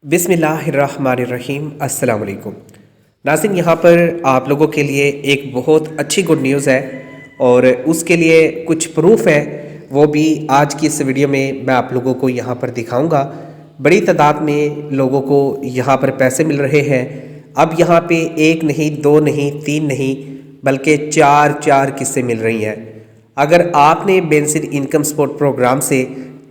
बिस्मिल्लाहिर्रहमानिर्रहीम। अस्सलाम वालेकुम नाज़रीन, यहाँ पर आप लोगों के लिए एक बहुत अच्छी गुड न्यूज़ है और उसके लिए कुछ प्रूफ है, वो भी आज की इस वीडियो में मैं आप लोगों को यहाँ पर दिखाऊंगा। बड़ी तादाद में लोगों को यहाँ पर पैसे मिल रहे हैं। अब यहाँ पे एक नहीं, दो नहीं, तीन नहीं, बल्कि चार चार किस्तें मिल रही हैं। अगर आपने बेनिफिट इनकम सपोर्ट प्रोग्राम से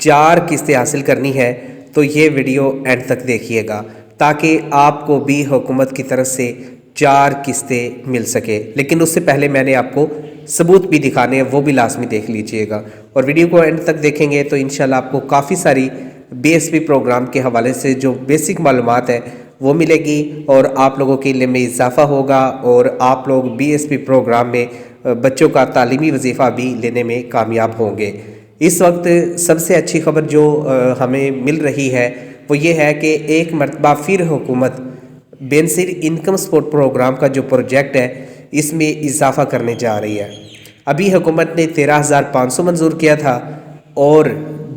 4 किस्तें हासिल करनी है तो ये वीडियो एंड तक देखिएगा ताकि आपको भी हुकूमत की तरफ से 4 किस्तें मिल सके। लेकिन उससे पहले मैंने आपको सबूत भी दिखाने हैं, वो भी लाजमी देख लीजिएगा। और वीडियो को एंड तक देखेंगे तो इंशाल्लाह आपको काफ़ी सारी बीएसपी प्रोग्राम के हवाले से जो बेसिक मालूमात है वो मिलेगी और आप लोगों के इल्म में इजाफ़ा होगा और आप लोग बीएसपी प्रोग्राम में बच्चों का तालीमी वजीफ़ा भी लेने में कामयाब होंगे। इस वक्त सबसे अच्छी खबर जो हमें मिल रही है वो ये है कि एक मरतबा फिर हुकूमत बेनिफिट इनकम सपोर्ट प्रोग्राम का जो प्रोजेक्ट है इसमें इजाफ़ा करने जा रही है। अभी हुकूमत ने 13,500 मंजूर किया था और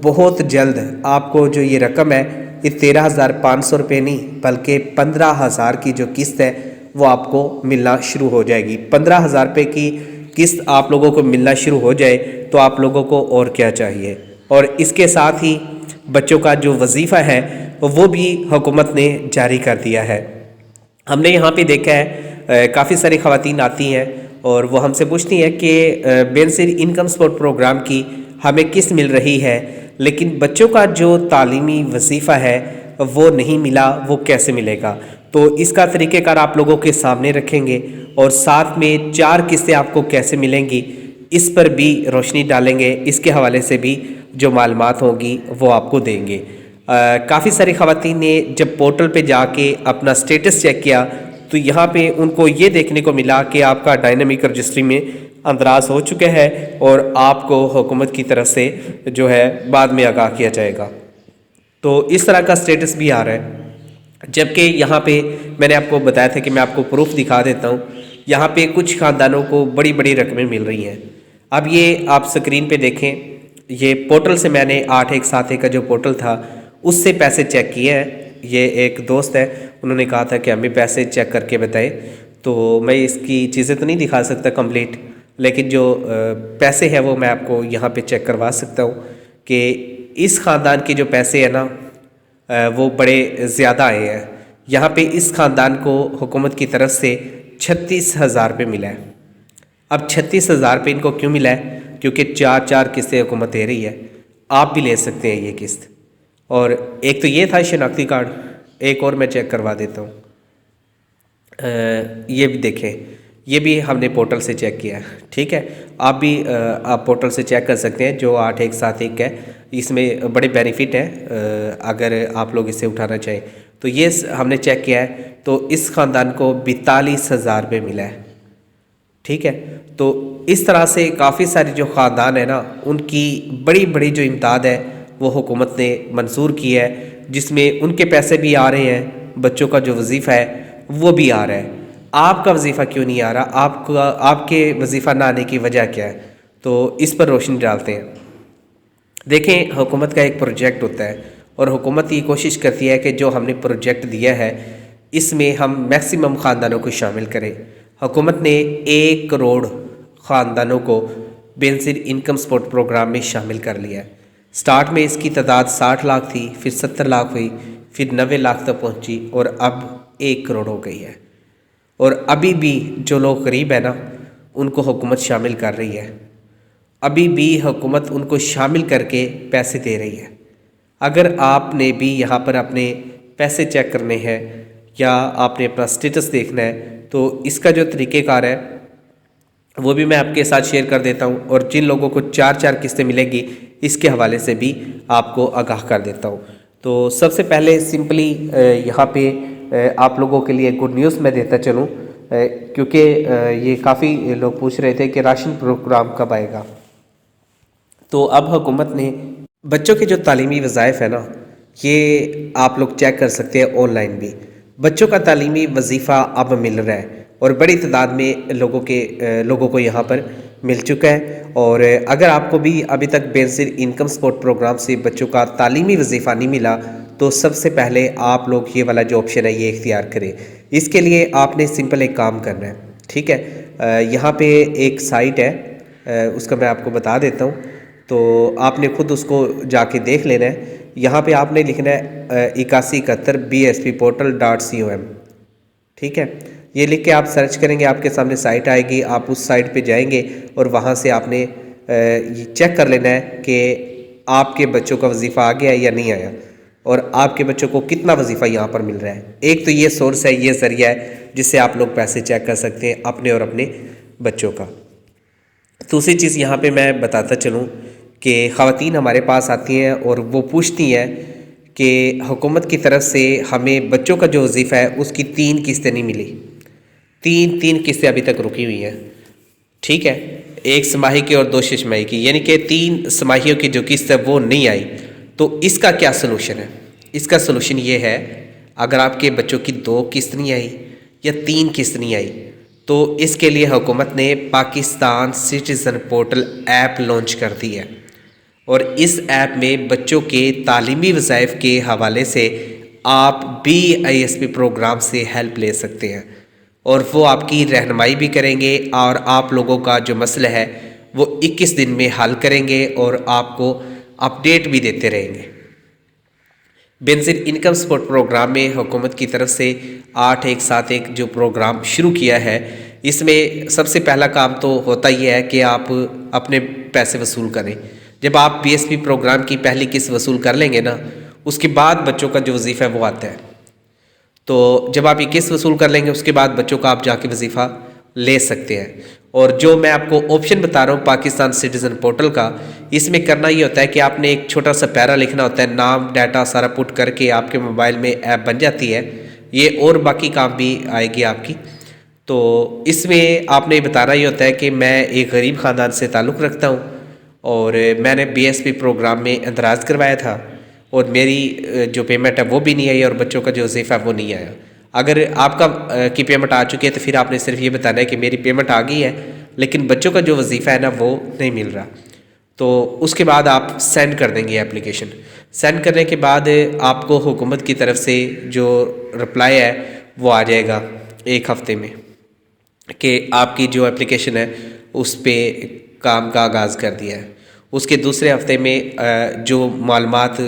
बहुत जल्द आपको जो ये रकम है ये 13,500 रुपये नहीं बल्कि 15,000 की जो किस्त है वो आपको मिलना शुरू हो जाएगी। 15,000 रुपये की किस्त आप लोगों को मिलना शुरू हो जाए तो आप लोगों को और क्या चाहिए। और इसके साथ ही बच्चों का जो वजीफ़ा है वो भी हुकूमत ने जारी कर दिया है। हमने यहाँ पे देखा है काफ़ी सारी ख़वातीन आती हैं और वो हमसे पूछती हैं कि बेनिफिट इनकम सपोर्ट प्रोग्राम की हमें किस्त मिल रही है लेकिन बच्चों का जो तालीमी वजीफ़ा है वो नहीं मिला, वो कैसे मिलेगा। तो इसका तरीक़ेकार आप लोगों के सामने रखेंगे और साथ में 4 किस्तें आपको कैसे मिलेंगी इस पर भी रोशनी डालेंगे। इसके हवाले से भी जो मालूमात होंगी वो आपको देंगे। काफ़ी सारी ख़वातीन ने जब पोर्टल पे जाके अपना स्टेटस चेक किया तो यहाँ पे उनको ये देखने को मिला कि आपका डायनामिक रजिस्ट्री में अंदराज हो चुका है और आपको हुकूमत की तरफ से जो है बाद में आगाह किया जाएगा। तो इस तरह का स्टेटस भी आ रहा है। जबकि यहाँ पे मैंने आपको बताया था कि मैं आपको प्रूफ दिखा देता हूँ। यहाँ पे कुछ ख़ानदानों को बड़ी बड़ी रकमें मिल रही हैं। अब ये आप स्क्रीन पे देखें, ये पोर्टल से मैंने 8171 का जो पोर्टल था उससे पैसे चेक किए हैं। ये एक दोस्त है, उन्होंने कहा था कि हमें पैसे चेक करके बताएं, तो मैं इसकी चीज़ें तो नहीं दिखा सकता कंप्लीट, लेकिन जो पैसे हैं वो मैं आपको यहाँ पे चेक करवा सकता हूँ कि इस ख़ानदान के जो पैसे हैं ना वो बड़े ज़्यादा आए हैं। यहाँ पे इस ख़ानदान को हुकूमत की तरफ से 36,000 रुपये मिला है। अब 36,000 रुपये इनको क्यों मिला है? क्योंकि 4 किस्तें हुकूमत दे रही है। आप भी ले सकते हैं ये किस्त। और एक तो ये था शनाख्ती कार्ड, एक और मैं चेक करवा देता हूँ। ये भी देखें, ये भी हमने पोर्टल से चेक किया है। ठीक है, आप भी आप पोर्टल से चेक कर सकते हैं जो 8171 है। इसमें बड़े बेनिफिट हैं अगर आप लोग इसे उठाना चाहें तो। ये हमने चेक किया है तो इस ख़ानदान को 42,000 रुपये मिला है। ठीक है, तो इस तरह से काफ़ी सारे जो ख़ानदान है ना उनकी बड़ी बड़ी जो इमदाद है वो हुकूमत ने मंजूर की है, जिसमें उनके पैसे भी आ रहे हैं, बच्चों का जो वजीफ़ा है वो भी आ रहा है। आपका वजीफ़ा क्यों नहीं आ रहा? आपके वजीफ़ा ना आने की वजह क्या है? तो इस पर रोशनी डालते हैं। देखें, हुकूमत का एक प्रोजेक्ट होता है और हुकूमत ये कोशिश करती है कि जो हमने प्रोजेक्ट दिया है इसमें हम मैक्सिमम ख़ानदानों को शामिल करें। हुकूमत ने 1 करोड़ ख़ानदानों को बेनिफिट इनकम सपोर्ट प्रोग्राम में शामिल कर लिया है। स्टार्ट में इसकी तादाद 60 लाख थी, फिर 70 लाख हुई, फिर 90 लाख तक पहुँची और अब 1 करोड़ हो गई है। और अभी भी जो लोग गरीब है ना उनको हुकूमत शामिल कर रही है। अभी भी हुकूमत उनको शामिल करके पैसे दे रही है। अगर आपने भी यहाँ पर अपने पैसे चेक करने हैं या आपने अपना स्टेटस देखना है तो इसका जो तरीक़ेकार है वो भी मैं आपके साथ शेयर कर देता हूँ। और जिन लोगों को 4 किस्तें मिलेगी इसके हवाले से भी आपको आगाह कर देता हूँ। तो सबसे पहले सिंपली यहाँ पे आप लोगों के लिए गुड न्यूज़ मैं देता चलूँ, क्योंकि ये काफ़ी लोग पूछ रहे थे कि राशन प्रोग्राम कब आएगा। तो अब हुकूमत ने बच्चों के जो तालीमी वज़ाइफ़ है ना ये आप लोग चेक कर सकते हैं ऑनलाइन भी। बच्चों का तालीमी वजीफ़ा अब मिल रहा है और बड़ी तादाद में लोगों को यहाँ पर मिल चुका है। और अगर आपको भी अभी तक बेनिफिट इनकम सपोर्ट प्रोग्राम से बच्चों का तालीमी वजीफ़ा नहीं मिला تو سب سے پہلے آپ لوگ یہ والا جو آپشن ہے یہ اختیار کریں۔ اس کے لیے آپ نے سمپل ایک کام کرنا ہے، ٹھیک ہے۔ یہاں پہ ایک سائٹ ہے، اس کا میں آپ کو بتا دیتا ہوں، تو آپ نے خود اس کو جا کے دیکھ لینا ہے۔ یہاں پہ آپ نے لکھنا ہے 8171 bsp-portal.com، ٹھیک ہے۔ یہ لکھ کے آپ سرچ کریں گے، آپ کے سامنے سائٹ آئے گی، آپ اس سائٹ پہ جائیں گے اور وہاں سے آپ نے چیک کر لینا ہے کہ آپ کے بچوں کا وظیفہ آ گیا ہے یا نہیں آیا، اور آپ کے بچوں کو کتنا وظیفہ یہاں پر مل رہا ہے۔ ایک تو یہ سورس ہے، یہ ذریعہ ہے جس سے آپ لوگ پیسے چیک کر سکتے ہیں اپنے اور اپنے بچوں کا۔ دوسری چیز یہاں پہ میں بتاتا چلوں کہ خواتین ہمارے پاس آتی ہیں اور وہ پوچھتی ہیں کہ حکومت کی طرف سے ہمیں بچوں کا جو وظیفہ ہے اس کی 3 قسطیں نہیں ملی، تین قسطیں ابھی تک رکی ہوئی ہیں، ٹھیک ہے، 1 سماہی کی اور 2 ششماہی کی، یعنی کہ 3 سماہیوں کی جو قسط ہے وہ نہیں آئی۔ تو اس کا کیا سلوشن ہے؟ اس کا سلوشن یہ ہے، اگر آپ کے بچوں کی 2 قسط نہیں آئی یا 3 قسط نہیں آئی تو اس کے لیے حکومت نے Pakistan citizen portal app launch کر دی ہے، اور اس ایپ میں بچوں کے تعلیمی وظائف کے حوالے سے آپ BISP پروگرام سے ہیلپ لے سکتے ہیں، اور وہ آپ کی رہنمائی بھی کریں گے اور آپ لوگوں کا جو مسئلہ ہے وہ 21 دن میں حل کریں گے اور آپ کو اپڈیٹ بھی دیتے رہیں گے۔ بینظیر انکم سپورٹ پروگرام میں حکومت کی طرف سے 8171 جو پروگرام شروع کیا ہے، اس میں سب سے پہلا کام تو ہوتا یہ ہے کہ آپ اپنے پیسے وصول کریں۔ جب آپ BSP پروگرام کی پہلی قسط وصول کر لیں گے نا، اس کے بعد بچوں کا جو وظیفہ ہے وہ آتا ہے۔ تو جب آپ یہ قسط وصول کر لیں گے اس کے بعد بچوں کا آپ جا کے وظیفہ لے سکتے ہیں۔ اور جو میں آپ کو آپشن بتا رہا ہوں پاکستان سٹیزن پورٹل کا، اس میں کرنا یہ ہوتا ہے کہ آپ نے ایک چھوٹا سا پیرا لکھنا ہوتا ہے، نام ڈیٹا سارا پٹ کر کے آپ کے موبائل میں ایپ بن جاتی ہے یہ، اور باقی کام بھی آئے گی آپ کی۔ تو اس میں آپ نے بتانا یہ ہوتا ہے کہ میں ایک غریب خاندان سے تعلق رکھتا ہوں اور میں نے BSP پروگرام میں اندراج کروایا تھا اور میری جو پیمنٹ ہے وہ بھی نہیں آئی اور بچوں کا جو وظیفہ ہے وہ نہیں آیا۔ اگر آپ کا کی پیمنٹ آ چکی ہے تو پھر آپ نے صرف یہ بتانا ہے کہ میری پیمنٹ آ گئی ہے لیکن بچوں کا جو وظیفہ ہے نا وہ نہیں مل رہا، تو اس کے بعد آپ سینڈ کر دیں گے اپلیکیشن۔ سینڈ کرنے کے بعد آپ کو حکومت کی طرف سے جو رپلائی ہے وہ آ جائے گا 1 ہفتے میں کہ آپ کی جو اپلیکیشن ہے اس پہ کام کا آغاز کر دیا ہے۔ اس کے دوسرے ہفتے میں جو معلومات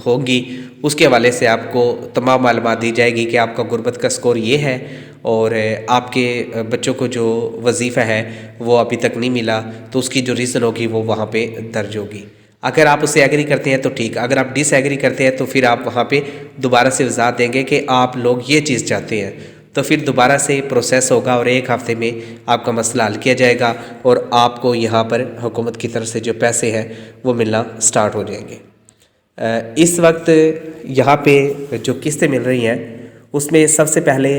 ہوں گی اس کے حوالے سے آپ کو تمام معلومات دی جائے گی کہ آپ کا غربت کا سکور یہ ہے اور آپ کے بچوں کو جو وظیفہ ہے وہ ابھی تک نہیں ملا، تو اس کی جو ریزن ہوگی وہ وہاں پہ درج ہوگی۔ اگر آپ اسے ایگری کرتے ہیں تو ٹھیک، اگر آپ ڈس ایگری کرتے ہیں تو پھر آپ وہاں پہ دوبارہ سے وضاحت دیں گے کہ آپ لوگ یہ چیز چاہتے ہیں، تو پھر دوبارہ سے پروسیس ہوگا اور 1 ہفتے میں آپ کا مسئلہ حل کیا جائے گا اور آپ کو یہاں پر حکومت کی طرف سے جو پیسے ہیں وہ ملنا سٹارٹ ہو جائیں گے۔ اس وقت یہاں پہ جو قسطیں مل رہی ہیں اس میں سب سے پہلے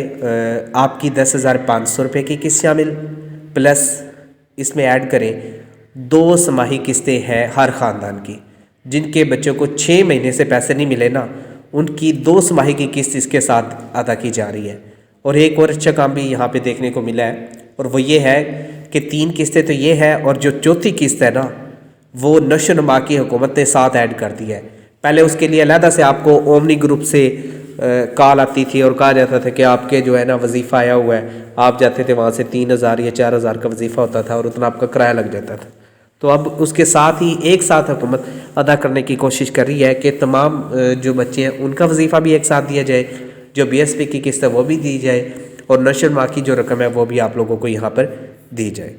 آپ کی 10,500 روپے کی قسط شامل، پلس اس میں ایڈ کریں 2 سماہی قسطیں ہیں ہر خاندان کی، جن کے بچوں کو 6 مہینے سے پیسے نہیں ملے نا، ان کی 2 سماہی کی قسط اس کے ساتھ ادا کی جا رہی ہے۔ اور ایک اور اچھا کام بھی یہاں پہ دیکھنے کو ملا ہے اور وہ یہ ہے کہ 3 قسطیں تو یہ ہے، اور جو 4تھی قسط ہے نا وہ نشو و نما کی حکومت نے ساتھ ایڈ کر دی ہے۔ پہلے اس کے لیے علیحدہ سے آپ کو اومنی گروپ سے کال آتی تھی اور کہا جاتا تھا کہ آپ کے جو ہے نا وظیفہ آیا ہوا ہے، آپ جاتے تھے وہاں سے 3,000 یا 4,000 کا وظیفہ ہوتا تھا اور اتنا آپ کا کرایہ لگ جاتا تھا۔ تو اب اس کے ساتھ ہی ایک ساتھ حکومت ادا کرنے کی کوشش کر رہی ہے کہ تمام جو بچے ہیں ان کا وظیفہ بھی ایک ساتھ دیا جائے، جو BSP کی قسط ہے وہ بھی دی جائے، اور نشو و نما کی جو رقم ہے وہ بھی آپ لوگوں کو یہاں پر دی جائے۔